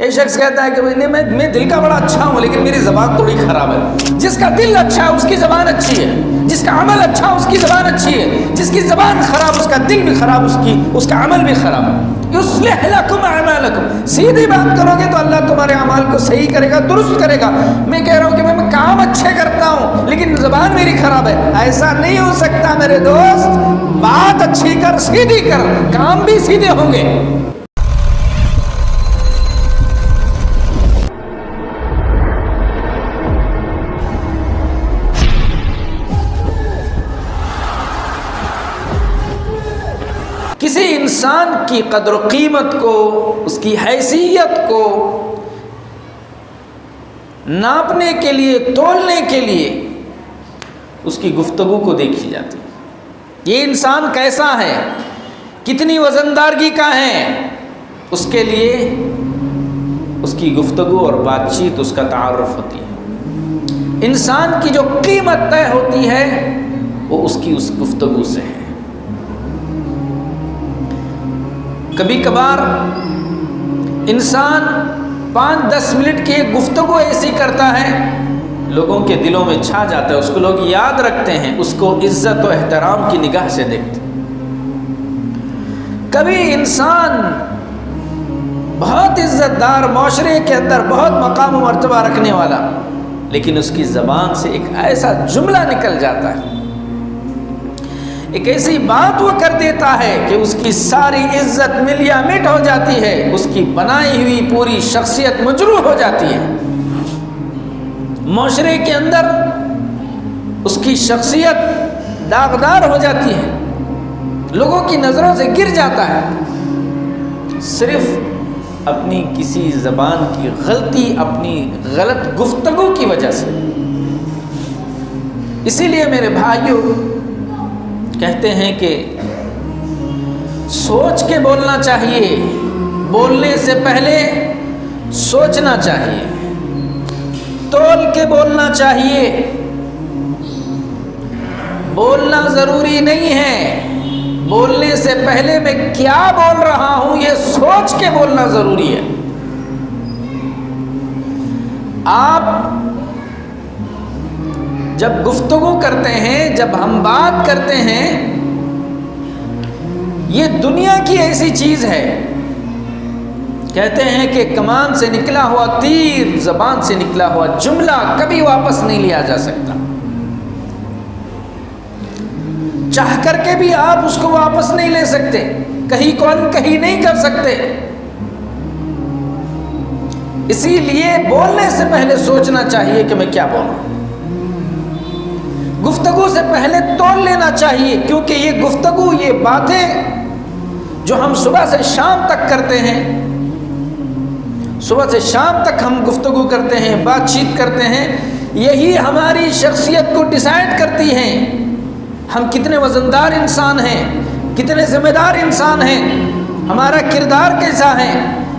ایک شخص کہتا ہے کہ میں دل کا بڑا اچھا ہوں لیکن میری زبان تھوڑی خراب ہے۔ جس کا دل اچھا ہے اس کی زبان اچھی ہے، جس کا عمل اچھا اس کی زبان اچھی ہے، جس کی زبان خراب اس کا دل بھی خراب، اس کا عمل بھی خراب ہے۔ یصلح لکم اعمالکم، سیدھی بات کرو گے تو اللہ تمہارے اعمال کو صحیح کرے گا، درست کرے گا۔ میں کہہ رہا ہوں کہ میں کام اچھے کرتا ہوں لیکن زبان میری خراب ہے، ایسا نہیں ہو سکتا میرے دوست۔ بات اچھی کر، سیدھی کر، کام بھی سیدھے ہوں گے۔ کسی انسان کی قدر و قیمت کو، اس کی حیثیت کو ناپنے کے لیے، تولنے کے لیے اس کی گفتگو کو دیکھی جاتی ہے۔ یہ انسان کیسا ہے، کتنی وزندارگی کا ہے، اس کے لیے اس کی گفتگو اور بات چیت، اس کا تعارف ہوتی ہے۔ انسان کی جو قیمت طے ہوتی ہے وہ اس کی اس گفتگو سے ہے۔ کبھی کبھار انسان 5-10 منٹ کی ایک گفتگو ایسی کرتا ہے، لوگوں کے دلوں میں چھا جاتا ہے، اس کو لوگ یاد رکھتے ہیں، اس کو عزت و احترام کی نگاہ سے دیکھتے ہیں۔ کبھی انسان بہت عزت دار، معاشرے کے اندر بہت مقام و مرتبہ رکھنے والا، لیکن اس کی زبان سے ایک ایسا جملہ نکل جاتا ہے، ایک ایسی بات وہ کر دیتا ہے کہ اس کی ساری عزت ملیا مٹ ہو جاتی ہے، اس کی بنائی ہوئی پوری شخصیت مجروح ہو جاتی ہے، معاشرے کے اندر اس کی شخصیت داغدار ہو جاتی ہے، لوگوں کی نظروں سے گر جاتا ہے، صرف اپنی کسی زبان کی غلطی، اپنی غلط گفتگو کی وجہ سے۔ اسی لیے میرے بھائیوں، کہتے ہیں کہ سوچ کے بولنا چاہیے، بولنے سے پہلے سوچنا چاہیے، تول کے بولنا چاہیے۔ بولنا ضروری نہیں ہے، بولنے سے پہلے میں کیا بول رہا ہوں یہ سوچ کے بولنا ضروری ہے۔ آپ جب گفتگو کرتے ہیں، جب ہم بات کرتے ہیں، یہ دنیا کی ایسی چیز ہے، کہتے ہیں کہ کمان سے نکلا ہوا تیر، زبان سے نکلا ہوا جملہ کبھی واپس نہیں لیا جا سکتا، چاہ کر کے بھی آپ اس کو واپس نہیں لے سکتے، کہیں کون کہیں نہیں کر سکتے۔ اسی لیے بولنے سے پہلے سوچنا چاہیے کہ میں کیا بولوں، گفتگو سے پہلے تول لینا چاہیے، کیونکہ یہ گفتگو، یہ باتیں جو ہم صبح سے شام تک کرتے ہیں، صبح سے شام تک ہم گفتگو کرتے ہیں، بات چیت کرتے ہیں، یہی ہماری شخصیت کو ڈیسائیڈ کرتی ہیں، ہم کتنے وزندار انسان ہیں، کتنے ذمہ دار انسان ہیں، ہمارا کردار کیسا ہے،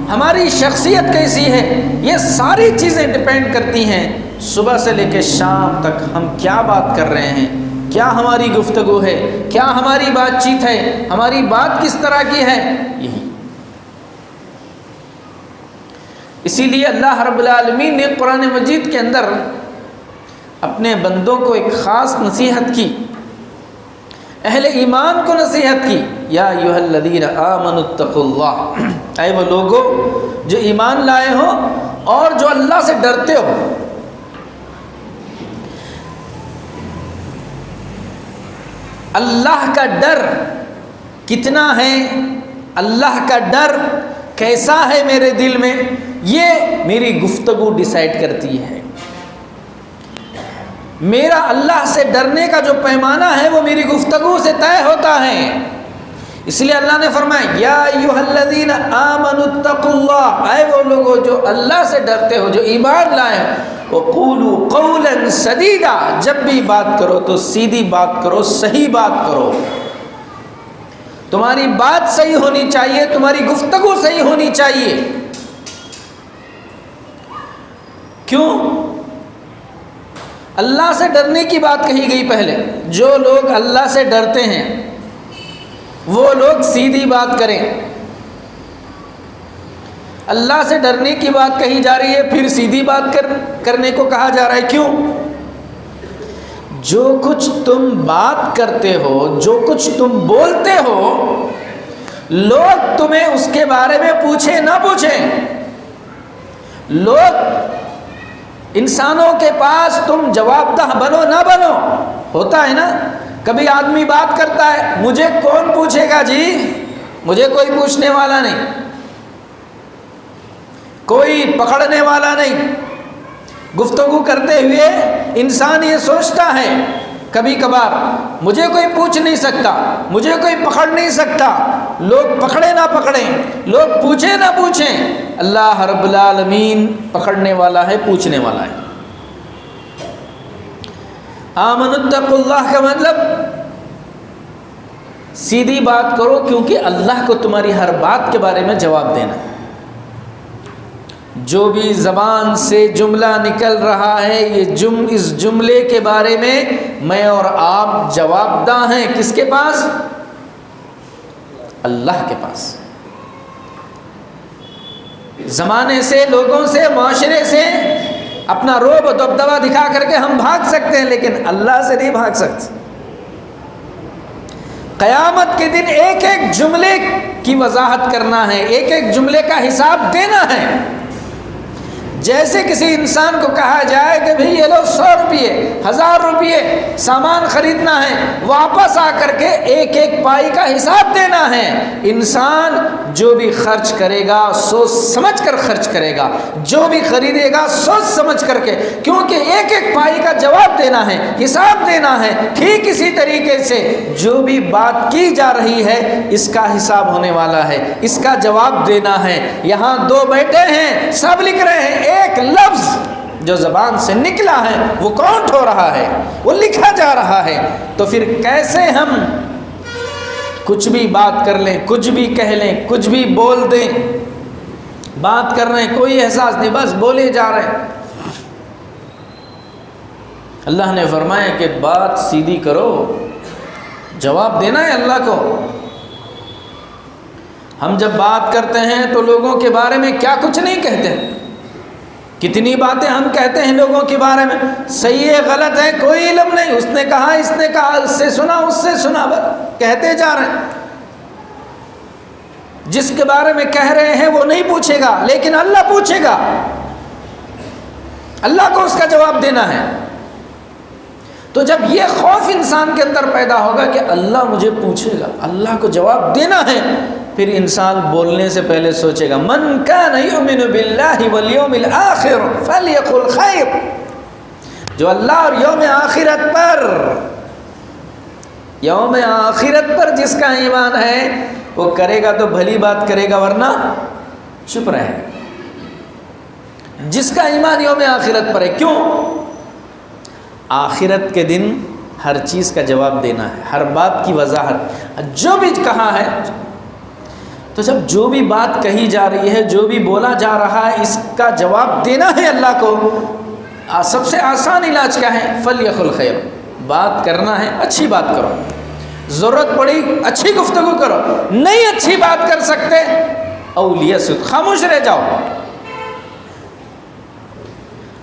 ہماری شخصیت کیسی ہے، یہ ساری چیزیں ڈیپینڈ کرتی ہیں صبح سے لے کے شام تک ہم کیا بات کر رہے ہیں، کیا ہماری گفتگو ہے، کیا ہماری بات چیت ہے، ہماری بات کس طرح کی ہے۔ یہی اسی لیے اللہ رب العالمین نے قرآن مجید کے اندر اپنے بندوں کو ایک خاص نصیحت کی، اہل ایمان کو نصیحت کی، یا ایھا الذین آمنوا اتقوا اللہ، اے وہ لوگو جو ایمان لائے ہو اور جو اللہ سے ڈرتے ہو۔ اللہ کا ڈر کتنا ہے، اللہ کا ڈر کیسا ہے میرے دل میں، یہ میری گفتگو ڈیسائیڈ کرتی ہے۔ میرا اللہ سے ڈرنے کا جو پیمانہ ہے وہ میری گفتگو سے طے ہوتا ہے۔ اس لیے اللہ نے فرمایا یا ایھا الذین آمنوا اتقوا اللہ، اے وہ لوگوں جو اللہ سے ڈرتے ہو، جو ایمان لائے ہو، وقولوا قولا سدیدا، جب بھی بات کرو تو سیدھی بات کرو، صحیح بات کرو، تمہاری بات صحیح ہونی چاہیے، تمہاری گفتگو صحیح ہونی چاہیے۔ کیوں؟ اللہ سے ڈرنے کی بات کہی گئی پہلے، جو لوگ اللہ سے ڈرتے ہیں وہ لوگ سیدھی بات کریں، اللہ سے ڈرنے کی بات کہی جا رہی ہے، پھر سیدھی بات کرنے کو کہا جا رہا ہے. کیوں؟ جو کچھ تم بات کرتے ہو، جو کچھ تم بولتے ہو، لوگ تمہیں اس کے بارے میں پوچھیں نہ پوچھیں، لوگ انسانوں کے پاس تم جواب دہ بنو نہ بنو. ہوتا ہے نا، کبھی آدمی بات کرتا ہے، مجھے کون پوچھے گا جی، مجھے کوئی پوچھنے والا نہیں، کوئی پکڑنے والا نہیں. گفتگو کرتے ہوئے انسان یہ سوچتا ہے کبھی کبھار، مجھے کوئی پوچھ نہیں سکتا، مجھے کوئی پکڑ نہیں سکتا، لوگ پکڑے نہ پکڑیں، لوگ پوچھیں نہ پوچھیں. اللہ رب العالمین پکڑنے والا ہے، پوچھنے والا ہے. آمنوا اتقوا اللہ کا مطلب سیدھی بات کرو، کیونکہ اللہ کو تمہاری ہر بات کے بارے میں جواب دینا ہے. جو بھی زبان سے جملہ نکل رہا ہے، اس جملے کے بارے میں اور آپ جواب دہ ہیں. کس کے پاس؟ اللہ کے پاس. زمانے سے، لوگوں سے، معاشرے سے اپنا رعب و دبدبہ دکھا کر کے ہم بھاگ سکتے ہیں، لیکن اللہ سے نہیں بھاگ سکتے. قیامت کے دن ایک ایک جملے کی وضاحت کرنا ہے، ایک ایک جملے کا حساب دینا ہے. جیسے کسی انسان کو کہا جائے کہ بھئی یہ لو 100 روپیے، 1000 روپیے سامان خریدنا ہے، واپس آ کر کے ایک ایک پائی کا حساب دینا ہے. انسان جو بھی خرچ کرے گا سوچ سمجھ کر خرچ کرے گا، جو بھی خریدے گا سوچ سمجھ کر کے، کیونکہ ایک ایک پائی کا جواب دینا ہے، حساب دینا ہے. ٹھیک اسی طریقے سے جو بھی بات کی جا رہی ہے اس کا حساب ہونے والا ہے، اس کا جواب دینا ہے. یہاں دو بیٹے ہیں، سب لکھ رہے ہیں، ایک لفظ جو زبان سے نکلا ہے وہ کاؤنٹ ہو رہا ہے، وہ لکھا جا رہا ہے. تو پھر کیسے ہم کچھ بھی بات کر لیں، کچھ بھی کہہ لیں، کچھ بھی بول دیں، بات کر رہے ہیں کوئی احساس نہیں، بس بولے جا رہے ہیں. اللہ نے فرمایا کہ بات سیدھی کرو، جواب دینا ہے اللہ کو. ہم جب بات کرتے ہیں تو لوگوں کے بارے میں کیا کچھ نہیں کہتے، کتنی باتیں ہم کہتے ہیں لوگوں کے بارے میں، صحیح ہے غلط ہے کوئی علم نہیں، اس نے کہا، اس نے کہا، اس سے سنا، اس سے سنا، بس کہتے جا رہے ہیں. جس کے بارے میں کہہ رہے ہیں وہ نہیں پوچھے گا، لیکن اللہ پوچھے گا، اللہ کو اس کا جواب دینا ہے. تو جب یہ خوف انسان کے اندر پیدا ہوگا کہ اللہ مجھے پوچھے گا، اللہ کو جواب دینا ہے، پھر انسان بولنے سے پہلے سوچے گا من کان یؤمن باللہ والیوم الآخر فلیقل خیر. جو اللہ اور یوم آخرت پر جس کا ایمان ہے وہ کرے گا تو بھلی بات کرے گا، ورنہ چپ رہے گا. جس کا ایمان یوم آخرت پر ہے. کیوں؟ آخرت کے دن ہر چیز کا جواب دینا ہے، ہر بات کی وضاحت. جو بھی کہا ہے، تو جب جو بھی بات کہی جا رہی ہے، جو بھی بولا جا رہا ہے، اس کا جواب دینا ہے اللہ کو. سب سے آسان علاج کیا ہے؟ فلیقل خیر. بات کرنا ہے، اچھی بات کرو، ضرورت پڑی اچھی گفتگو کرو، نہیں اچھی بات کر سکتے اولیسکت، خاموش رہ جاؤ.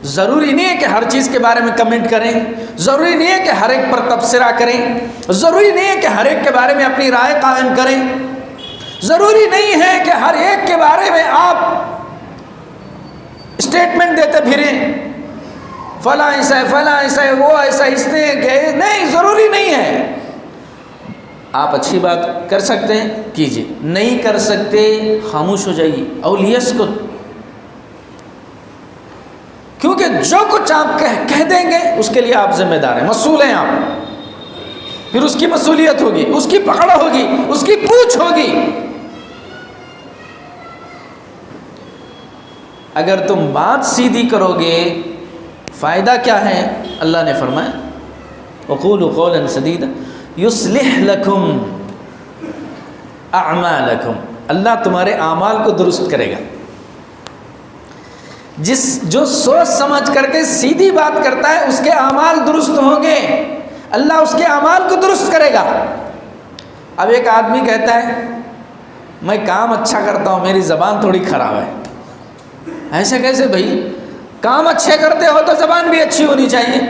ضروری نہیں ہے کہ ہر چیز کے بارے میں کمنٹ کریں، ضروری نہیں ہے کہ ہر ایک پر تبصرہ کریں، ضروری نہیں ہے کہ ہر ایک کے بارے میں اپنی رائے قائم کریں، ضروری نہیں ہے کہ ہر ایک کے بارے میں آپ اسٹیٹمنٹ دیتے پھریں، فلاں ایسا ہے، فلاں ایسا ہے، وہ ایسا، اس نے کہ نہیں، ضروری نہیں ہے. آپ اچھی بات کر سکتے ہیں کیجیے، نہیں کر سکتے خاموش ہو جائیے. اولیسکت. کیونکہ جو کچھ آپ کہہ دیں گے اس کے لیے آپ ذمہ دار ہیں، مسئول ہیں آپ. پھر اس کی مسئولیت ہوگی، اس کی پکڑ ہوگی، اس کی پوچھ ہوگی. اگر تم بات سیدھی کرو گے فائدہ کیا ہے؟ اللہ نے فرمایا وقولوا قولا سدیدا یصلح لکم اعمالکم. اللہ تمہارے اعمال کو درست کرے گا. جو سوچ سمجھ کر کے سیدھی بات کرتا ہے اس کے اعمال درست ہوں گے، اللہ اس کے اعمال کو درست کرے گا. اب ایک آدمی کہتا ہے میں کام اچھا کرتا ہوں، میری زبان تھوڑی خراب ہے، ایسے کیسے بھائی؟ کام اچھے کرتے ہو تو زبان بھی اچھی ہونی چاہیے۔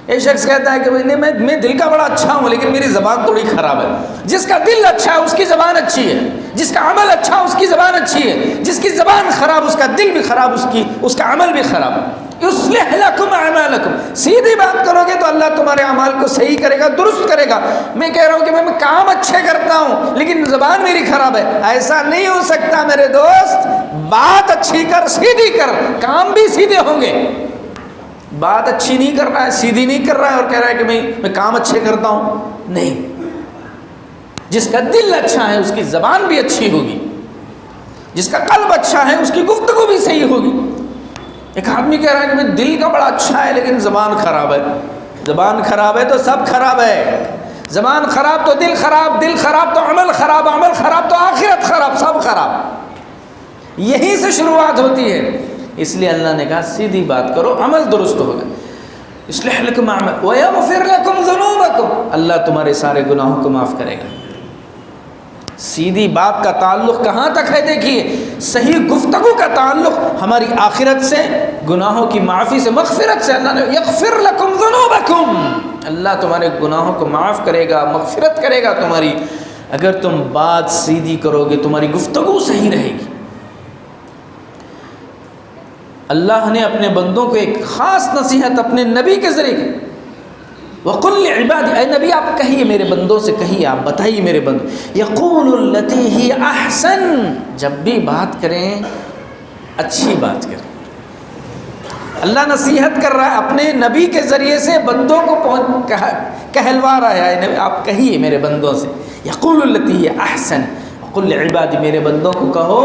ایک شخص کہتا ہے کہ بھائی میں دل کا بڑا اچھا ہوں لیکن میری زبان تھوڑی خراب ہے۔ جس کا دل اچھا ہے اس کی زبان اچھی ہے، جس کا عمل اچھا اس کی زبان اچھی ہے، جس کی زبان خراب اس کا دل بھی خراب، اس کا عمل بھی خراب۔ یصلح لکم اعمالکم، سیدھی بات کرو گے تو اللہ تمہارے اعمال کو صحیح کرے گا، درست کرے گا۔ میں کہہ رہا ہوں کہ میں کام اچھے کرتا ہوں لیکن زبان میری خراب ہے، ایسا نہیں ہو سکتا میرے دوست۔ بات اچھی کر، سیدھی کر، کام بھی سیدھے ہوں گے۔ بات اچھی نہیں کر رہا ہے، سیدھی نہیں کر رہا ہے اور کہہ رہا ہے کہ میں کام اچھے کرتا ہوں، نہیں۔ جس کا دل اچھا ہے اس کی زبان بھی اچھی ہوگی، جس کا قلب اچھا ہے اس کی گفتگو بھی صحیح ہوگی۔ ایک آدمی کہہ رہا ہے کہ میں دل کا بڑا اچھا ہے لیکن زبان خراب ہے۔ زبان خراب ہے تو سب خراب ہے۔ زبان خراب تو دل خراب، دل خراب تو عمل خراب، عمل خراب تو آخرت خراب، سب خراب۔ یہیں سے شروعات ہوتی ہے۔ اس لیے اللہ نے کہا سیدھی بات کرو، عمل درست ہوگا۔ اصلح لکم اعمالکم ویغفر لکم ذنوبکم، اللہ تمہارے سارے گناہوں کو معاف کرے گا۔ سیدھی بات کا تعلق کہاں تک ہے؟ دیکھیے، صحیح گفتگو کا تعلق ہماری آخرت سے، گناہوں کی معافی سے، مغفرت سے۔ اللہ نے یغفر لکم ذنوبکم، اللہ تمہارے گناہوں کو معاف کرے گا، مغفرت کرے گا تمہاری، اگر تم بات سیدھی کرو گے، تمہاری گفتگو صحیح رہے گی۔ اللہ نے اپنے بندوں کو ایک خاص نصیحت اپنے نبی کے ذریعے کی۔ وَقُلْ لِعِبَادِ، اے نبی آپ کہیے میرے بندوں سے، کہیے، آپ بتائیے میرے بندوں، يَقُولُ الَّتِي هِيَ أَحْسَنُ، جب بھی بات کریں اچھی بات کریں۔ اللہ نصیحت کر رہا ہے اپنے نبی کے ذریعے سے، بندوں کو کہلوا رہا ہے، اے نبی آپ کہیے میرے بندوں سے، يَقُولُ الَّتِي هِيَ أَحْسَنُ وَقُلْ لِعِبَادِ، میرے بندوں کو کہو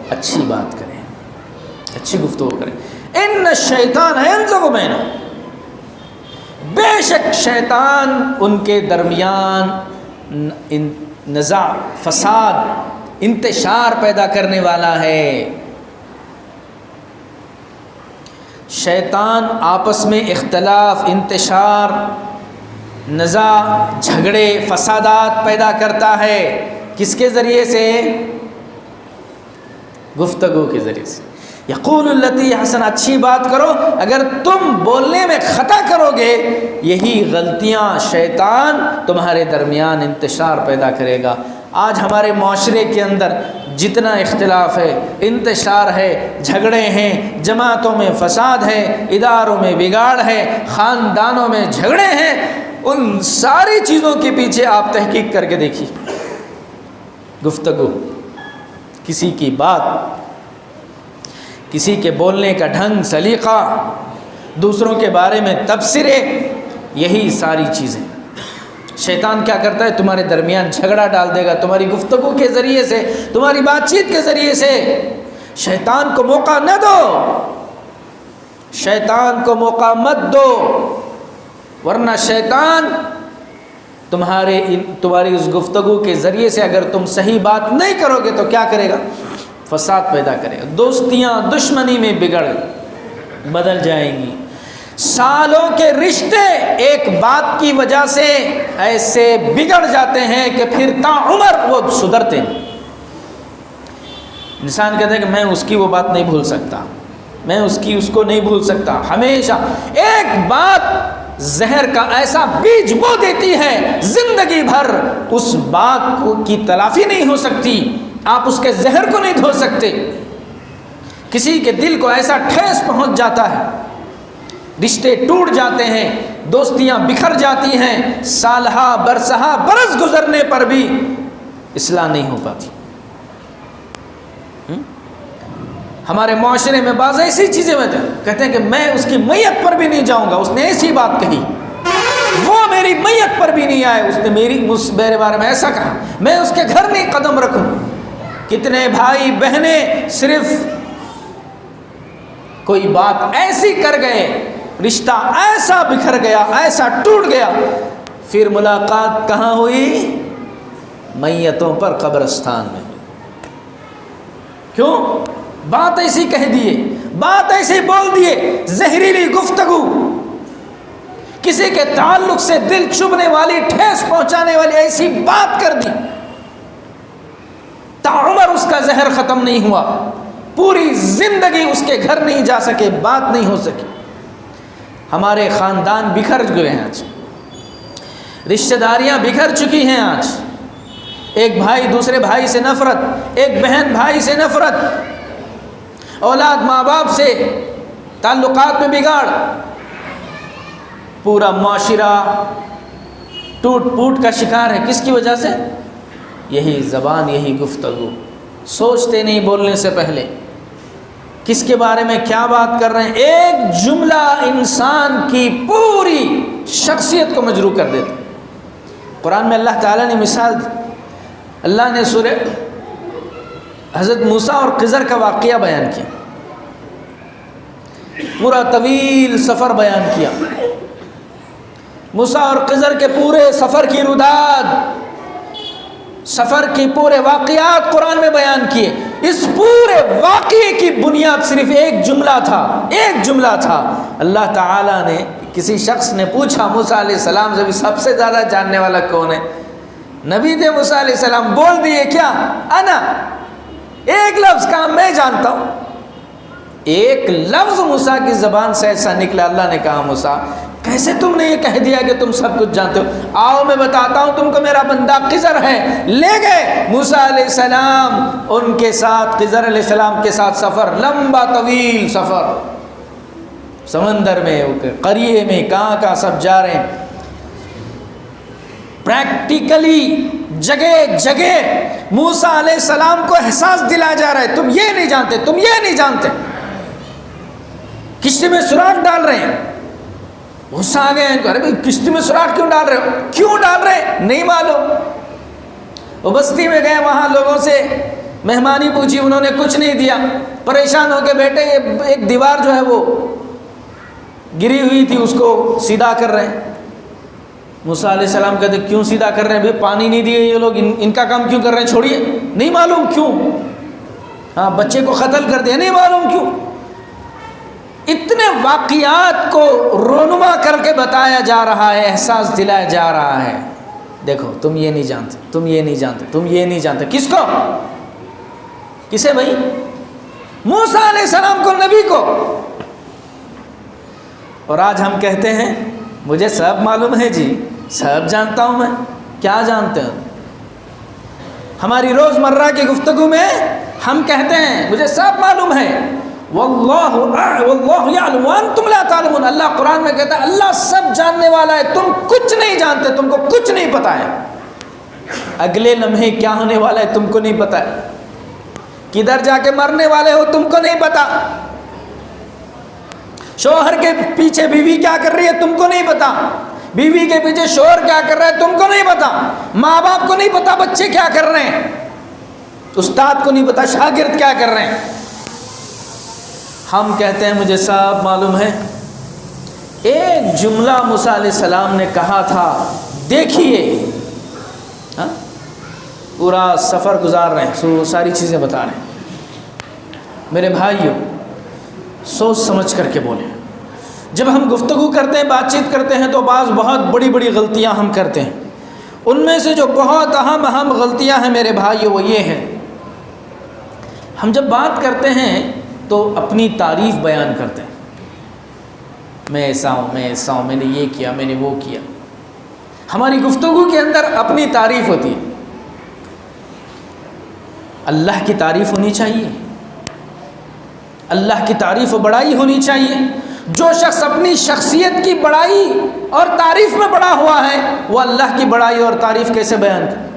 اچھی بات کریں، اچھی گفتگو کریں۔ ان الشیطان ینزغ بینہم، بے شک شیطان ان کے درمیان نزاع، فساد، انتشار پیدا کرنے والا ہے۔ شیطان آپس میں اختلاف، انتشار، نزاع، جھگڑے، فسادات پیدا کرتا ہے۔ کس کے ذریعے سے؟ گفتگو کے ذریعے سے۔ یقول التی حسن، اچھی بات کرو۔ اگر تم بولنے میں خطا کرو گے، یہی غلطیاں شیطان تمہارے درمیان انتشار پیدا کرے گا۔ آج ہمارے معاشرے کے اندر جتنا اختلاف ہے، انتشار ہے، جھگڑے ہیں، جماعتوں میں فساد ہے، اداروں میں بگاڑ ہے، خاندانوں میں جھگڑے ہیں، ان ساری چیزوں کے پیچھے آپ تحقیق کر کے دیکھیے، گفتگو، کسی کی بات، کسی کے بولنے کا ڈھنگ، سلیقہ، دوسروں کے بارے میں تبصرے، یہی ساری چیزیں۔ شیطان کیا کرتا ہے؟ تمہارے درمیان جھگڑا ڈال دے گا، تمہاری گفتگو کے ذریعے سے، تمہاری بات چیت کے ذریعے سے۔ شیطان کو موقع نہ دو، شیطان کو موقع مت دو، ورنہ شیطان تمہاری اس گفتگو کے ذریعے سے اگر تم صحیح بات نہیں کرو گے تو کیا کرے گا؟ فساد پیدا کرے گا، دوستیاں دشمنی میں بدل جائیں گی، سالوں کے رشتے ایک بات کی وجہ سے ایسے بگڑ جاتے ہیں کہ پھر تا عمر وہ سدھرتے ہیں۔ انسان کہتا ہے کہ میں اس کی وہ بات نہیں بھول سکتا، میں اس کو نہیں بھول سکتا۔ ہمیشہ ایک بات زہر کا ایسا بیج بو دیتی ہے، زندگی بھر اس بات کی تلافی نہیں ہو سکتی، آپ اس کے زہر کو نہیں دھو سکتے۔ کسی کے دل کو ایسا ٹھیس پہنچ جاتا ہے، رشتے ٹوٹ جاتے ہیں، دوستیاں بکھر جاتی ہیں، سالہ برسہ برس گزرنے پر بھی اصلاح نہیں ہو پاتی۔ ہمارے معاشرے میں بعض ایسی چیزیں ہوتی ہیں، کہتے ہیں کہ میں اس کی میت پر بھی نہیں جاؤں گا، اس نے ایسی بات کہی، وہ میری میت پر بھی نہیں آئے، اس نے میرے بارے میں ایسا کہا، میں اس کے گھر نہیں قدم رکھوں۔ کتنے بھائی بہنیں صرف کوئی بات ایسی کر گئے، رشتہ ایسا بکھر گیا، ایسا ٹوٹ گیا، پھر ملاقات کہاں ہوئی؟ میتوں پر، قبرستان میں۔ کیوں؟ بات ایسی کہہ دیے، بات ایسی بول دیے، زہریلی گفتگو، کسی کے تعلق سے دل چبھنے والی، ٹھیس پہنچانے والی ایسی بات کر دی، تا عمر اس کا زہر ختم نہیں ہوا، پوری زندگی اس کے گھر نہیں جا سکے، بات نہیں ہو سکی۔ ہمارے خاندان بکھر گئے ہیں آج، رشتہ داریاں بکھر چکی ہیں آج، ایک بھائی دوسرے بھائی سے نفرت، ایک بہن بھائی سے نفرت، اولاد ماں باپ سے تعلقات میں بگاڑ، پورا معاشرہ ٹوٹ پوٹ کا شکار ہے۔ کس کی وجہ سے؟ یہی زبان، یہی گفتگو۔ سوچتے نہیں بولنے سے پہلے کس کے بارے میں کیا بات کر رہے ہیں، ایک جملہ انسان کی پوری شخصیت کو مجروح کر دیتا۔ قرآن میں اللہ تعالیٰ نے مثال دی، اللہ نے سورہ حضرت موسیٰ اور خضر کا واقعہ بیان کیا، پورا طویل سفر بیان کیا، موسیٰ اور خضر کے پورے سفر کی روداد، سفر کی پورے واقعات قرآن میں بیان کیے۔ اس پورے واقعے کی بنیاد صرف ایک جملہ تھا، ایک جملہ تھا۔ اللہ تعالیٰ نے، کسی شخص نے پوچھا موسیٰ علیہ السلام سے بھی سب سے زیادہ جاننے والا کون ہے؟ نبی تھے موسیٰ علیہ السلام، بول دیے کیا؟ انا، ایک لفظ کا میں جانتا ہوں۔ ایک لفظ موسیٰ کی زبان سے ایسا نکلا، اللہ نے کہا موسیٰ کیسے تم نے یہ کہہ دیا کہ تم سب کچھ جانتے ہو؟ آؤ میں بتاتا ہوں تم کو، میرا بندہ خضر ہے۔ لے گئے موسیٰ علیہ السلام ان کے ساتھ، خضر علیہ السلام کے ساتھ سفر، لمبا طویل سفر، سمندر میں، قریے میں، کہاں سب جا رہے ہیں۔ پریکٹیکلی جگہ جگہ موسیٰ علیہ السلام کو احساس دلایا جا رہا ہے، تم یہ نہیں جانتے، تم یہ نہیں جانتے۔ کشتی میں سوراخ ڈال رہے ہیں، غصہ آ گئے ہیں، ارے بھائی کشتی میں سوراخ کیوں ڈال رہے ہو؟ کیوں ڈال رہے ہیں؟ نہیں معلوم۔ وہ بستی میں گئے، وہاں لوگوں سے مہمانی پوچھی، انہوں نے کچھ نہیں دیا، پریشان ہو کے بیٹھے، ایک دیوار جو ہے وہ گری ہوئی تھی، اس کو سیدھا کر رہے ہیں۔ موسیٰ علیہ السلام کہتے کیوں سیدھا کر رہے ہیں بھائی؟ پانی نہیں دیے یہ لوگ، ان کا کام کیوں کر رہے ہیں؟ چھوڑیے، نہیں معلوم کیوں۔ ہاں، بچے کو قتل کر دیا، نہیں معلوم کیوں۔ اتنے واقعات کو رونما کر کے بتایا جا رہا ہے، احساس دلایا جا رہا ہے، دیکھو تم یہ نہیں جانتے، تم یہ نہیں جانتے، تم یہ نہیں جانتے۔ کس کو؟ کسے بھائی؟ موسیٰ علیہ السلام کو، نبی کو۔ اور آج ہم کہتے ہیں مجھے سب معلوم ہے جی، سب جانتا ہوں میں۔ کیا جانتے ہیں؟ ہماری روزمرہ کی گفتگو میں ہم کہتے ہیں مجھے سب معلوم ہے، واللہ یعلم وانتم لا تعلمون۔ اللہ قرآن میں کہتا ہے اللہ سب جاننے والا ہے، تم کچھ نہیں جانتے، تم کو کچھ نہیں پتا ہے۔ اگلے لمحے کیا ہونے والا ہے تم کو نہیں پتا ہے، کدھر جا کے مرنے والے ہو تم کو نہیں پتا، شوہر کے پیچھے بیوی کیا کر رہی ہے تم کو نہیں پتا، بیوی کے پیچھے شوہر کیا کر رہا ہے تم کو نہیں پتا، ماں باپ کو نہیں پتا بچے کیا کر رہے ہیں، استاد کو نہیں پتا شاگرد کیا کر رہے ہیں۔ ہم کہتے ہیں مجھے سب معلوم ہے۔ ایک جملہ موسیٰ علیہ السلام نے کہا تھا، دیکھیے، پورا سفر گزار رہے ہیں، ساری چیزیں بتا رہے ہیں۔ میرے بھائیوں، سوچ سمجھ کر کے بولیں۔ جب ہم گفتگو کرتے ہیں، بات چیت کرتے ہیں تو بعض بہت بڑی بڑی غلطیاں ہم کرتے ہیں۔ ان میں سے جو بہت اہم غلطیاں ہیں میرے بھائیوں، وہ یہ ہیں، ہم جب بات کرتے ہیں تو اپنی تعریف بیان کرتے ہیں، میں ایسا ہوں، میں ایسا ہوں، میں نے یہ کیا، میں نے وہ کیا۔ ہماری گفتگو کے اندر اپنی تعریف ہوتی ہے۔ اللہ کی تعریف ہونی چاہیے، اللہ کی تعریف و بڑائی ہونی چاہیے۔ جو شخص اپنی شخصیت کی بڑائی اور تعریف میں بڑا ہوا ہے، وہ اللہ کی بڑائی اور تعریف کیسے بیان کرے؟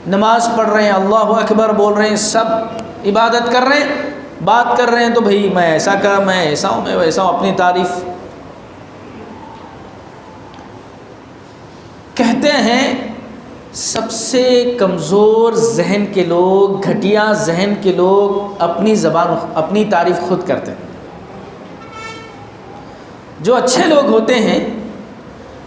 نماز پڑھ رہے ہیں، اللہ اکبر بول رہے ہیں، سب عبادت کر رہے ہیں، بات کر رہے ہیں تو بھئی میں ایسا کر، میں ایسا ہوں، میں ویسا ہوں، اپنی تعریف کہتے ہیں۔ سب سے کمزور ذہن کے لوگ، گھٹیا ذہن کے لوگ اپنی زبان، اپنی تعریف خود کرتے ہیں۔ جو اچھے لوگ ہوتے ہیں،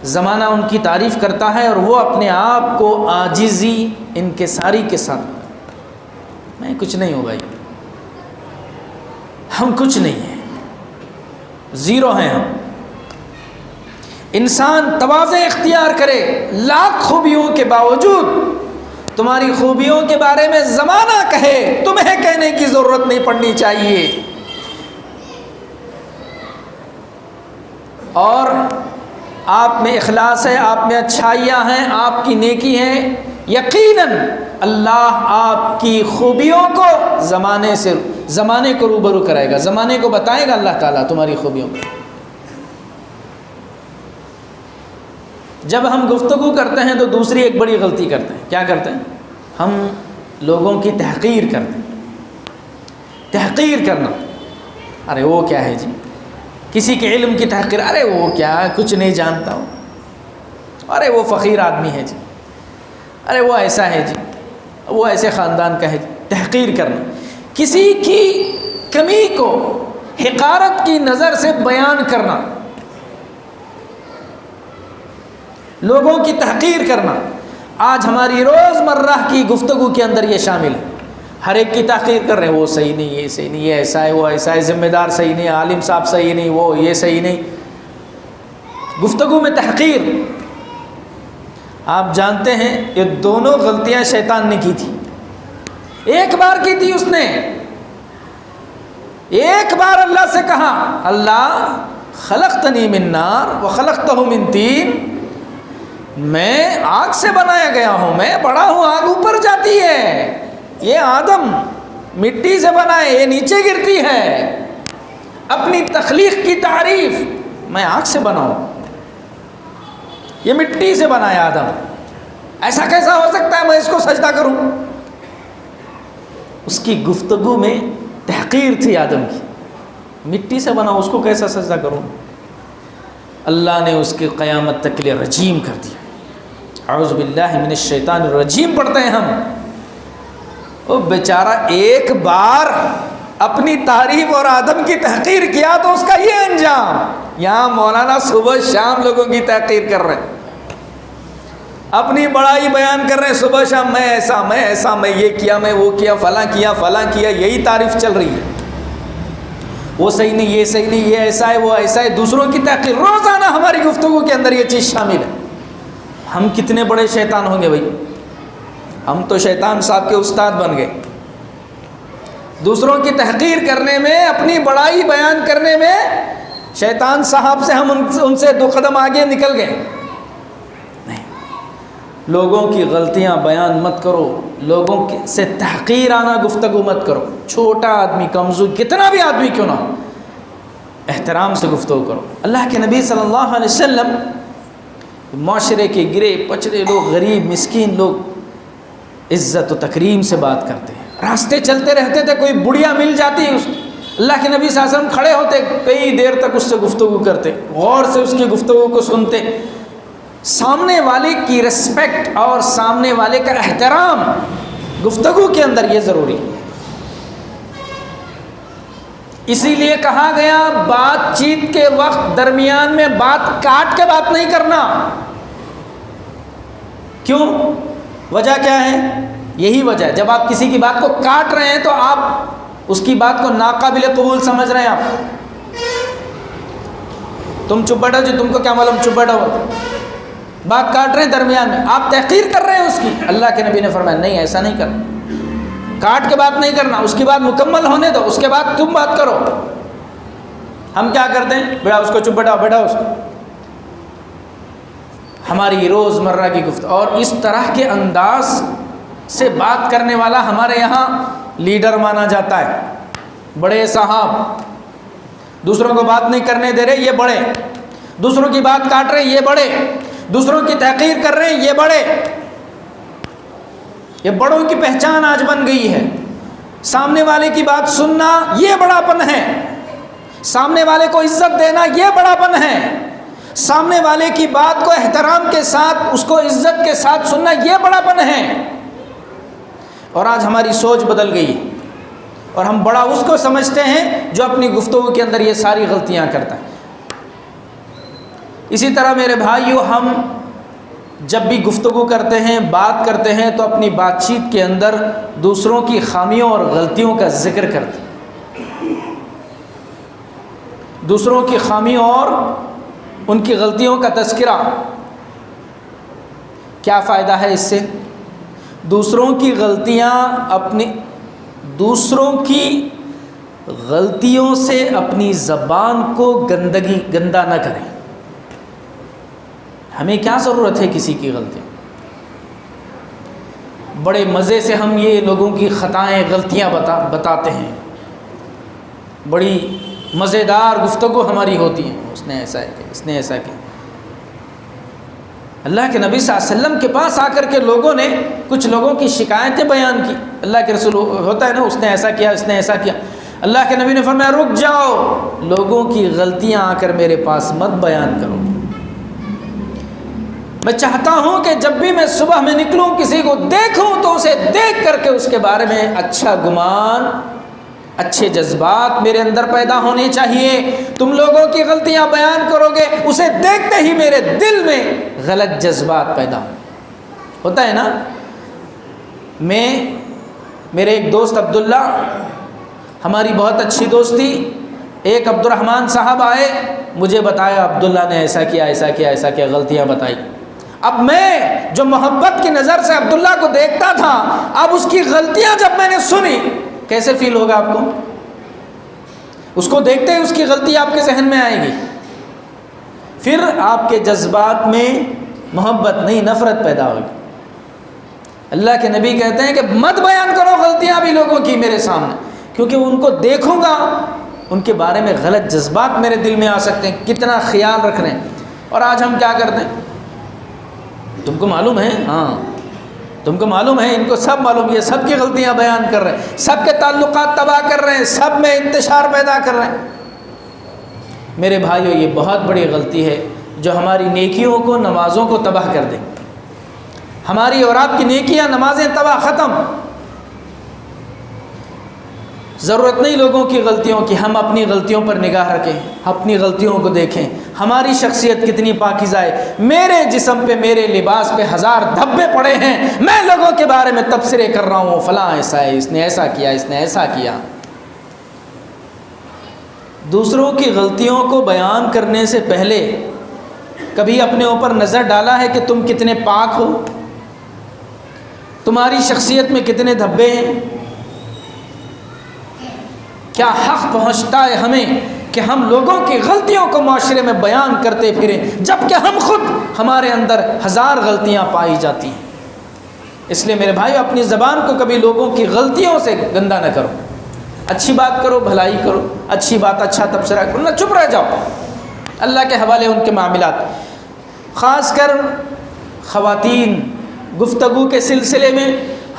زمانہ ان کی تعریف کرتا ہے اور وہ اپنے آپ کو عاجزی انکساری کے ساتھ، میں کچھ نہیں ہوں بھائی، ہم کچھ نہیں ہیں، زیرو ہیں ہم۔ انسان تواضع اختیار کرے، لاکھ خوبیوں کے باوجود تمہاری خوبیوں کے بارے میں زمانہ کہے، تمہیں کہنے کی ضرورت نہیں پڑنی چاہیے۔ اور آپ میں اخلاص ہے، آپ میں اچھائیاں ہیں، آپ کی نیکی ہے، یقیناً اللہ آپ کی خوبیوں کو زمانے کو روبرو کرائے گا، زمانے کو بتائے گا اللہ تعالیٰ تمہاری خوبیوں کو۔ جب ہم گفتگو کرتے ہیں تو دوسری ایک بڑی غلطی کرتے ہیں، کیا کرتے ہیں؟ ہم لوگوں کی تحقیر کرتے ہیں۔ تحقیر کرنا، ارے وہ کیا ہے جی، کسی کے علم کی تحقیر، ارے وہ کیا ہے، کچھ نہیں جانتا ہوں، ارے وہ فقیر آدمی ہے جی، ارے وہ ایسا ہے جی، وہ ایسے خاندان کا ہے جی۔ تحقیر کرنا، کسی کی کمی کو حقارت کی نظر سے بیان کرنا، لوگوں کی تحقیر کرنا، آج ہماری روزمرہ کی گفتگو کے اندر یہ شامل ہے۔ ہر ایک کی تحقیر کر رہے ہیں، وہ صحیح نہیں، یہ صحیح نہیں، یہ ایسا ہے، وہ ایسا ہے، ذمہ دار صحیح نہیں، عالم صاحب صحیح نہیں، وہ یہ صحیح نہیں، گفتگو میں تحقیر۔ آپ جانتے ہیں یہ دونوں غلطیاں شیطان نے کی تھی۔ ایک بار کی تھی اس نے، ایک بار اللہ سے کہا، اللہ خلقتنی من نار وخلقتہ من طین، میں آگ سے بنایا گیا ہوں، میں بڑا ہوں، آگ اوپر جاتی ہے، یہ آدم مٹی سے بنا ہے، یہ نیچے گرتی ہے، اپنی تخلیق کی تعریف، میں آگ سے بنا ہوں، یہ مٹی سے بنا ہے آدم، ایسا کیسا ہو سکتا ہے میں اس کو سجدہ کروں؟ اس کی گفتگو میں تحقیر تھی آدم کی، مٹی سے بنا اس کو کیسا سجدہ کروں؟ اللہ نے اس کی قیامت تک کے لیے رجیم کر دیا۔ اعوذ باللہ من الشیطان الرجیم پڑھتے ہیں ہم۔ وہ بیچارہ ایک بار اپنی تعریف اور آدم کی تحقیر کیا تو اس کا یہ انجام۔ یہاں مولانا صبح شام لوگوں کی تحقیر کر رہے ہیں، اپنی بڑائی بیان کر رہے ہیں، صبح شام میں ایسا، میں ایسا، میں یہ کیا، میں وہ کیا، فلاں کیا، فلاں کیا، یہی تعریف چل رہی ہے۔ وہ صحیح نہیں، یہ صحیح نہیں، یہ ایسا ہے، وہ ایسا ہے، دوسروں کی تحقیر۔ روزانہ ہماری گفتگو کے اندر یہ چیز شامل ہے۔ ہم کتنے بڑے شیطان ہوں گے بھائی، ہم تو شیطان صاحب کے استاد بن گئے، دوسروں کی تحقیر کرنے میں، اپنی بڑائی بیان کرنے میں شیطان صاحب سے ہم ان سے 2 قدم آگے نکل گئے۔ نہیں، لوگوں کی غلطیاں بیان مت کرو، لوگوں سے تحقیرانہ گفتگو مت کرو، چھوٹا آدمی، کمزور، کتنا بھی آدمی کیوں نہ ہو، احترام سے گفتگو کرو۔ اللہ کے نبی صلی اللہ علیہ وسلم معاشرے کے گرے پچڑے لوگ، غریب مسکین لوگ عزت و تکریم سے بات کرتے ہیں۔ راستے چلتے رہتے تھے، کوئی بڑھیا مل جاتی، اللہ کے نبی صلی اللہ علیہ وسلم کھڑے ہوتے، کئی دیر تک اس سے گفتگو کرتے، غور سے اس کی گفتگو کو سنتے۔ سامنے والے کی رسپیکٹ اور سامنے والے کا احترام گفتگو کے اندر یہ ضروری ہے۔ اسی لیے کہا گیا بات چیت کے وقت درمیان میں بات کاٹ کے بات نہیں کرنا۔ کیوں؟ وجہ کیا ہے؟ یہی وجہ ہے، جب آپ کسی کی بات کو کاٹ رہے ہیں تو آپ اس کی بات کو ناقابل قبول سمجھ رہے ہیں۔ آپ تم چپ بیٹھو جی، تم کو کیا معلوم، چپ بیٹھو، بات کاٹ رہے ہیں درمیان میں، آپ تحقیر کر رہے ہیں اس کی۔ اللہ کے نبی نے فرمایا نہیں، ایسا نہیں کرنا، کاٹ کے بات نہیں کرنا، اس کی بات مکمل ہونے دو، اس کے بعد تم بات کرو۔ ہم کیا کرتے ہیں؟ بیٹا اس کو چپ بیٹھاؤ، بیٹھاؤ اس کو۔ ہماری روزمرہ کی گفتگو اور اس طرح کے انداز سے بات کرنے والا ہمارے یہاں لیڈر مانا جاتا ہے، بڑے صاحب، دوسروں کو بات نہیں کرنے دے رہے یہ بڑے، دوسروں کی بات کاٹ رہے یہ بڑے، دوسروں کی تحقیر کر رہے ہیں یہ بڑے۔ یہ بڑوں کی پہچان آج بن گئی ہے۔ سامنے والے کی بات سننا یہ بڑا پن ہے، سامنے والے کو عزت دینا یہ بڑا پن ہے، سامنے والے کی بات کو احترام کے ساتھ، اس کو عزت کے ساتھ سننا یہ بڑا پن ہے۔ اور آج ہماری سوچ بدل گئی اور ہم بڑا اس کو سمجھتے ہیں جو اپنی گفتگو کے اندر یہ ساری غلطیاں کرتا ہے۔ اسی طرح میرے بھائیو، ہم جب بھی گفتگو کرتے ہیں، بات کرتے ہیں تو اپنی بات چیت کے اندر دوسروں کی خامیوں اور غلطیوں کا ذکر کرتے ہیں۔ دوسروں کی خامیوں اور ان کی غلطیوں کا تذکرہ، کیا فائدہ ہے اس سے؟ دوسروں کی غلطیوں سے اپنی زبان کو گندا نہ کریں۔ ہمیں کیا ضرورت ہے کسی کی غلطی؟ بڑے مزے سے ہم یہ لوگوں کی خطائیں غلطیاں بتاتے ہیں، بڑی مزیدار گفتگو ہماری ہوتی ہے، اس نے ایسا کیا، اس نے ایسا کیا۔ اللہ کے نبی صلی اللہ علیہ وسلم کے پاس آ کر کے لوگوں نے کچھ لوگوں کی شکایتیں بیان کی، اللہ کے رسول ہوتا ہے نا، اس نے ایسا کیا، اس نے ایسا کیا۔ اللہ کے نبی نے فرمایا رک جاؤ، لوگوں کی غلطیاں آ کر میرے پاس مت بیان کرو۔ میں چاہتا ہوں کہ جب بھی میں صبح میں نکلوں کسی کو دیکھوں تو اسے دیکھ کر کے اس کے بارے میں اچھا گمان، اچھے جذبات میرے اندر پیدا ہونے چاہیے۔ تم لوگوں کی غلطیاں بیان کرو گے، اسے دیکھتے ہی میرے دل میں غلط جذبات پیدا ہوتا ہے نا۔ میرے ایک دوست عبداللہ، ہماری بہت اچھی دوستی، ایک عبد الرحمن صاحب آئے، مجھے بتایا عبداللہ نے ایسا کیا، ایسا کیا، ایسا کیا، غلطیاں بتائی۔ اب میں جو محبت کی نظر سے عبداللہ کو دیکھتا تھا، اب اس کی غلطیاں جب میں نے سنی، کیسے فیل ہوگا آپ کو؟ اس کو دیکھتے ہی اس کی غلطی آپ کے ذہن میں آئے گی، پھر آپ کے جذبات میں محبت نہیں نفرت پیدا ہوگی۔ اللہ کے نبی کہتے ہیں کہ مت بیان کرو غلطیاں بھی لوگوں کی میرے سامنے، کیونکہ ان کو دیکھوں گا ان کے بارے میں غلط جذبات میرے دل میں آ سکتے ہیں۔ کتنا خیال رکھ رہے ہیں۔ اور آج ہم کیا کرتے ہیں؟ تم کو معلوم ہے، ہاں تم کو معلوم ہے، ان کو سب معلوم، یہ سب کی غلطیاں بیان کر رہے ہیں، سب کے تعلقات تباہ کر رہے ہیں، سب میں انتشار پیدا کر رہے ہیں۔ میرے بھائیو، یہ بہت بڑی غلطی ہے جو ہماری نیکیوں کو، نمازوں کو تباہ کر دے۔ ہماری اور آپ کی نیکیاں، نمازیں تباہ، ختم۔ ضرورت نہیں لوگوں کی غلطیوں کی، ہم اپنی غلطیوں پر نگاہ رکھیں، اپنی غلطیوں کو دیکھیں۔ ہماری شخصیت کتنی پاکیزہ ہے، میرے جسم پہ، میرے لباس پہ ہزار دھبے پڑے ہیں، میں لوگوں کے بارے میں تبصرے کر رہا ہوں، فلاں ایسا ہے، اس نے ایسا کیا، اس نے ایسا کیا۔ دوسروں کی غلطیوں کو بیان کرنے سے پہلے کبھی اپنے اوپر نظر ڈالا ہے کہ تم کتنے پاک ہو، تمہاری شخصیت میں کتنے دھبے ہیں؟ کیا حق پہنچتا ہے ہمیں کہ ہم لوگوں کی غلطیوں کو معاشرے میں بیان کرتے پھریں، جبکہ ہم خود، ہمارے اندر ہزار غلطیاں پائی جاتی ہیں؟ اس لیے میرے بھائی، اپنی زبان کو کبھی لوگوں کی غلطیوں سے گندا نہ کرو۔ اچھی بات کرو، بھلائی کرو، اچھی بات، اچھا تبصرہ کرو، نہ چپ رہ جاؤ۔ اللہ کے حوالے ان کے معاملات، خاص کر خواتین، گفتگو کے سلسلے میں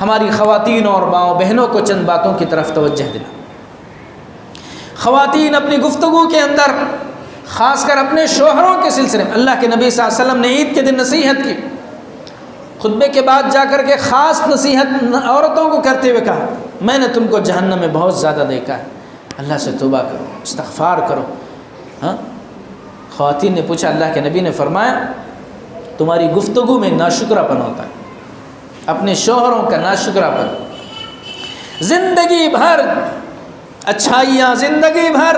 ہماری خواتین اور ماؤں بہنوں کو چند باتوں کی طرف توجہ دلا۔ خواتین اپنی گفتگو کے اندر، خاص کر اپنے شوہروں کے سلسلے میں، اللہ کے نبی صلی اللہ علیہ وسلم نے عید کے دن نصیحت کی، خطبے کے بعد جا کر کے خاص نصیحت عورتوں کو کرتے ہوئے کہا، میں نے تم کو جہنم میں بہت زیادہ دیکھا ہے، اللہ سے توبہ کرو، استغفار کرو۔ ہاں، خواتین نے پوچھا، اللہ کے نبی نے فرمایا تمہاری گفتگو میں ناشکرا پن ہوتا ہے، اپنے شوہروں کا ناشکرا پن، زندگی بھر اچھائیاں، زندگی بھر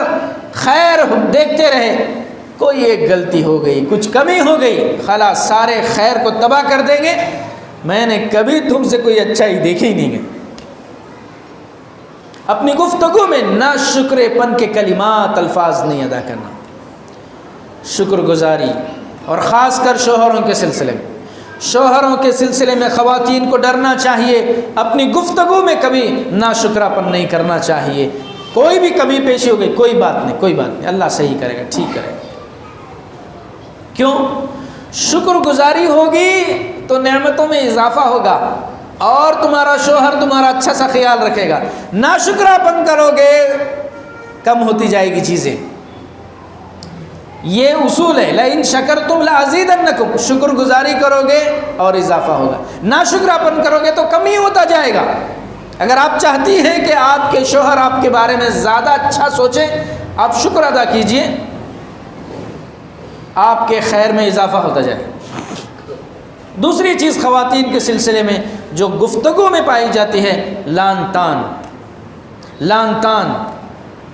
خیر دیکھتے رہے، کوئی ایک غلطی ہو گئی، کچھ کمی ہو گئی، خلاص سارے خیر کو تباہ کر دیں گے، میں نے کبھی تم سے کوئی اچھائی دیکھی نہیں ہے۔ اپنی گفتگو میں ناشکرے پن کے کلمات، الفاظ نہیں ادا کرنا، شکر گزاری۔ اور خاص کر شوہروں کے سلسلے میں، شوہروں کے سلسلے میں خواتین کو ڈرنا چاہیے، اپنی گفتگو میں کبھی ناشکرا پن نہیں کرنا چاہیے۔ کوئی بھی کمی پیشی ہو گئی، کوئی بات نہیں، کوئی بات نہیں، اللہ صحیح کرے گا، ٹھیک کرے گا۔ کیوں؟ شکر گزاری ہوگی تو نعمتوں میں اضافہ ہوگا اور تمہارا شوہر تمہارا اچھا سا خیال رکھے گا۔ ناشکرا پن کرو گے، کم ہوتی جائے گی چیزیں۔ یہ اصول ہے، لئن شکرتم لازیدنکم، شکر گزاری کرو گے اور اضافہ ہوگا، ناشکرا پن کرو گے تو کمی ہوتا جائے گا۔ اگر آپ چاہتی ہیں کہ آپ کے شوہر آپ کے بارے میں زیادہ اچھا سوچیں، آپ شکر ادا کیجئے، آپ کے خیر میں اضافہ ہوتا جائے گا۔ دوسری چیز خواتین کے سلسلے میں جو گفتگو میں پائی جاتی ہے، لان تان، لان تان،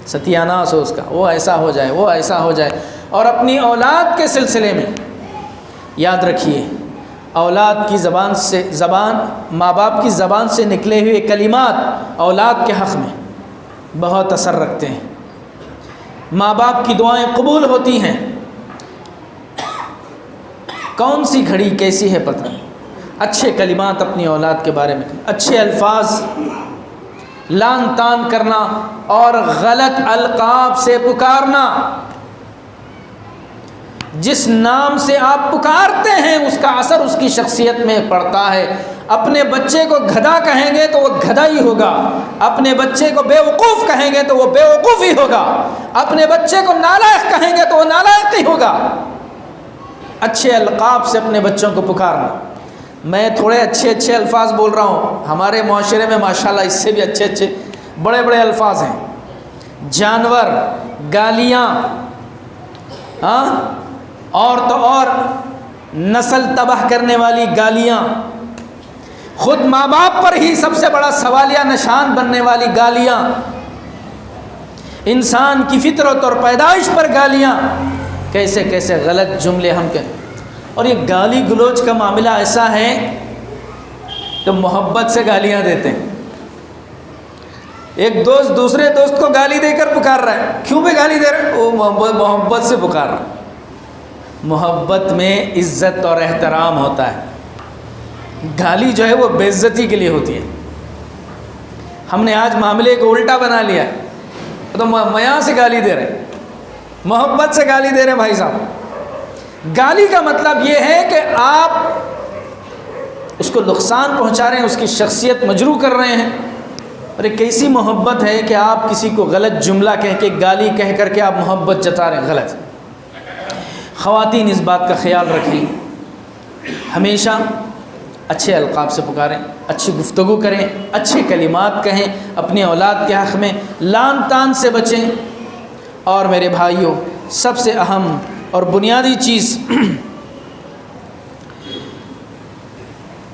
ستیاناس ہو اس کا، وہ ایسا ہو جائے، وہ ایسا ہو جائے۔ اور اپنی اولاد کے سلسلے میں یاد رکھیے، اولاد کی ماں باپ کی زبان سے نکلے ہوئے کلمات اولاد کے حق میں بہت اثر رکھتے ہیں. ماں باپ کی دعائیں قبول ہوتی ہیں. کون سی گھڑی کیسی ہے پتہ نہیں. اچھے کلمات اپنی اولاد کے بارے میں، اچھے الفاظ، لان تان کرنا اور غلط القاب سے پکارنا. جس نام سے آپ پکارتے ہیں اس کا اثر اس کی شخصیت میں پڑتا ہے. اپنے بچے کو گدھا کہیں گے تو وہ گدھا ہی ہوگا، اپنے بچے کو بے وقوف کہیں گے تو وہ بے وقوف ہی ہوگا، اپنے بچے کو نالائق کہیں گے تو وہ نالائق ہی ہوگا. اچھے القاب سے اپنے بچوں کو پکارنا. میں تھوڑے اچھے الفاظ بول رہا ہوں، ہمارے معاشرے میں ماشاءاللہ اس سے بھی اچھے بڑے الفاظ ہیں. جانور، گالیاں، اور تو اور نسل تباہ کرنے والی گالیاں، خود ماں باپ پر ہی سب سے بڑا سوالیہ نشان بننے والی گالیاں، انسان کی فطرت اور پیدائش پر گالیاں، کیسے غلط جملے ہم کہیں. اور یہ گالی گلوچ کا معاملہ ایسا ہے تو محبت سے گالیاں دیتے ہیں. ایک دوست دوسرے دوست کو گالی دے کر پکار رہا ہے، کیوں بھی گالی دے رہا ہے؟ وہ محبت سے پکار رہا ہے. محبت میں عزت اور احترام ہوتا ہے. گالی جو ہے وہ بے عزتی کے لیے ہوتی ہے. ہم نے آج معاملے کو الٹا بنا لیا ہے، تو میاں سے گالی دے رہے ہیں، محبت سے گالی دے رہے ہیں. بھائی صاحب، گالی کا مطلب یہ ہے کہ آپ اس کو نقصان پہنچا رہے ہیں، اس کی شخصیت مجروح کر رہے ہیں. اور ایک ایسی محبت ہے کہ آپ کسی کو غلط جملہ کہہ کے، گالی کہہ کر کے آپ محبت جتا رہے ہیں، غلط. خواتین اس بات کا خیال رکھیں، ہمیشہ اچھے القاب سے پکاریں، اچھی گفتگو کریں، اچھے کلمات کہیں، اپنی اولاد کے حق میں لان تان سے بچیں. اور میرے بھائیوں، سب سے اہم اور بنیادی چیز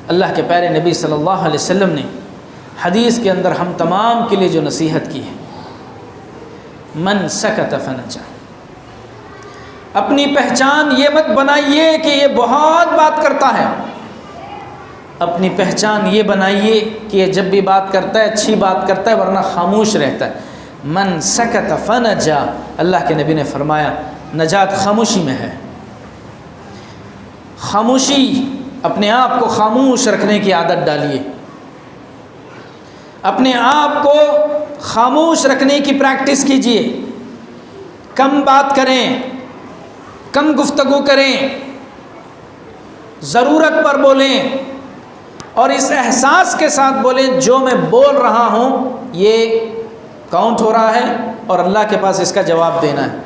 اللہ کے پیارے نبی صلی اللہ علیہ وسلم نے حدیث کے اندر ہم تمام کے لیے جو نصیحت کی ہے، من سکت فنجا. اپنی پہچان یہ مت بنائیے کہ یہ بہت بات کرتا ہے. اپنی پہچان یہ بنائیے کہ یہ جب بھی بات کرتا ہے اچھی بات کرتا ہے، ورنہ خاموش رہتا ہے. من سکت فنجا، اللہ کے نبی نے فرمایا نجات خاموشی میں ہے. خاموشی، اپنے آپ کو خاموش رکھنے کی عادت ڈالیے. اپنے آپ کو خاموش رکھنے کی پریکٹس کیجیے. کم بات کریں، کم گفتگو کریں، ضرورت پر بولیں، اور اس احساس کے ساتھ بولیں جو میں بول رہا ہوں یہ کاؤنٹ ہو رہا ہے اور اللہ کے پاس اس کا جواب دینا ہے.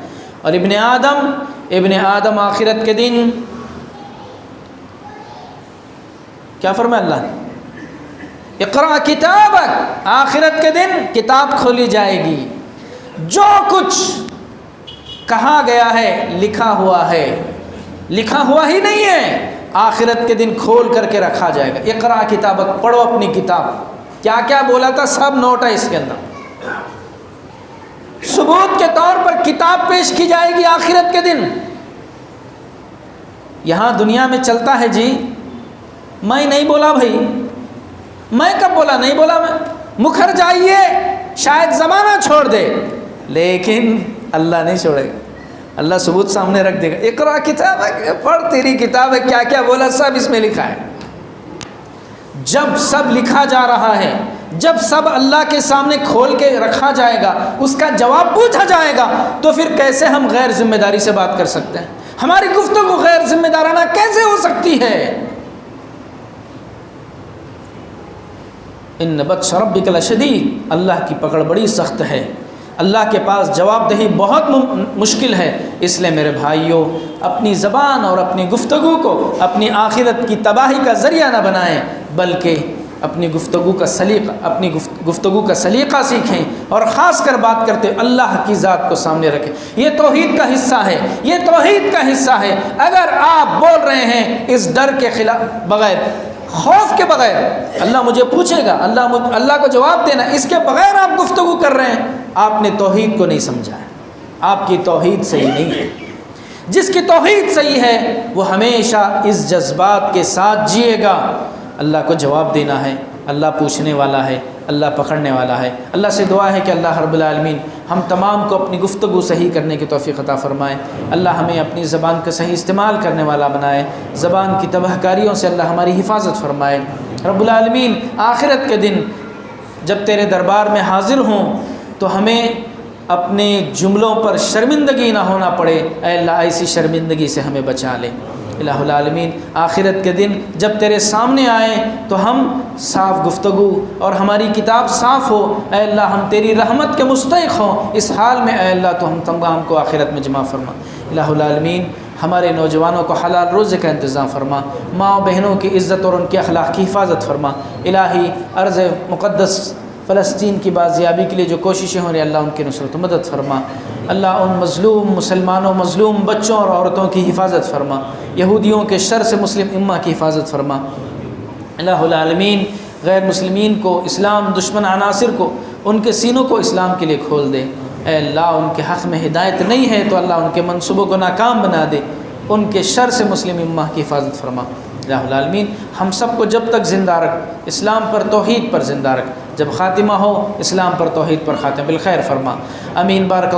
اور ابن آدم آخرت کے دن کیا فرمایا اللہ نے؟ اقرا کتابک، آخرت کے دن کتاب کھولی جائے گی. جو کچھ کہا گیا ہے لکھا ہوا ہے، لکھا ہوا ہی نہیں ہے، آخرت کے دن کھول کر کے رکھا جائے گا. اقرا کتابک، پڑھو اپنی کتاب، کیا کیا بولا تھا سب نوٹ ہے اس کے اندر. ثبوت کے طور پر کتاب پیش کی جائے گی آخرت کے دن. یہاں دنیا میں چلتا ہے جی، میں نہیں بولا بھائی، میں کب بولا؟ نہیں بولا میں. مکھر جائیے، شاید زمانہ چھوڑ دے، لیکن اللہ نہیں چھوڑے گا. اللہ ثبوت سامنے رکھ دے گا. اقرا کتاب ہے، پڑھ تیری کتاب ہے، کیا کیا بولا سب اس میں لکھا ہے. جب سب لکھا جا رہا ہے، جب سب اللہ کے سامنے کھول کے رکھا جائے گا، اس کا جواب پوچھا جائے گا، تو پھر کیسے ہم غیر ذمہ داری سے بات کر سکتے ہیں؟ ہماری گفتگو غیر ذمہ دارانہ کیسے ہو سکتی ہے؟ ان بطش ربک لشدید، اللہ کی پکڑ بڑی سخت ہے. اللہ کے پاس جواب دہی بہت مشکل ہے. اس لیے میرے بھائیوں، اپنی زبان اور اپنی گفتگو کو اپنی آخرت کی تباہی کا ذریعہ نہ بنائیں، بلکہ اپنی گفتگو کا سلیقہ سیکھیں، اور خاص کر بات کرتے اللہ کی ذات کو سامنے رکھیں. یہ توحید کا حصہ ہے، یہ توحید کا حصہ ہے. اگر آپ بول رہے ہیں اس ڈر کے خلاف، بغیر خوف کے بغیر، اللہ مجھے پوچھے گا، اللہ کو جواب دینا، اس کے بغیر آپ گفتگو کر رہے ہیں، آپ نے توحید کو نہیں سمجھا ہے، آپ کی توحید صحیح نہیں ہے. جس کی توحید صحیح ہے وہ ہمیشہ اس جذبات کے ساتھ جیے گا۔ اللہ کو جواب دینا ہے، اللہ پوچھنے والا ہے، اللہ پکڑنے والا ہے۔ اللہ سے دعا ہے کہ اللہ رب العالمین ہم تمام کو اپنی گفتگو صحیح کرنے کی توفیق عطا فرمائے۔ اللہ ہمیں اپنی زبان کا صحیح استعمال کرنے والا بنائے، زبان کی تباہ کاریوں سے اللہ ہماری حفاظت فرمائے۔ رب العالمین آخرت کے دن جب تیرے دربار میں حاضر ہوں تو ہمیں اپنے جملوں پر شرمندگی نہ ہونا پڑے، اے اللہ ایسی شرمندگی سے ہمیں بچا لے۔ الہ العالمین آخرت کے دن جب تیرے سامنے آئیں تو ہم صاف گفتگو اور ہماری کتاب صاف ہو، اے اللہ ہم تیری رحمت کے مستحق ہوں۔ اس حال میں اے اللہ تو ہم تمام کو آخرت میں جمع فرما۔ الہ العالمین ہمارے نوجوانوں کو حلال روزے کا انتظام فرما، ماں بہنوں کی عزت اور ان کے اخلاق کی حفاظت فرما۔ الہی ارض مقدس فلسطین کی بازیابی کے لیے جو کوششیں ہو رہی ہیں اللہ ان کی نصرت و مدد فرما۔ اللہ ان مظلوم مسلمانوں، مظلوم بچوں اور عورتوں کی حفاظت فرما۔ یہودیوں کے شر سے مسلم امہ کی حفاظت فرما۔ الہ العالمین غیر مسلمین کو، اسلام دشمن عناصر کو، ان کے سینوں کو اسلام کے لیے کھول دے۔ اے اللہ ان کے حق میں ہدایت نہیں ہے تو اللہ ان کے منصوبوں کو ناکام بنا دے، ان کے شر سے مسلم امہ کی حفاظت فرما۔ الہ العالمین ہم سب کو جب تک زندہ رکھ، اسلام پر توحید پر زندہ رکھ، جب خاتمہ ہو اسلام پر توحید پر خاتمہ بالخیر فرما۔ امین بارک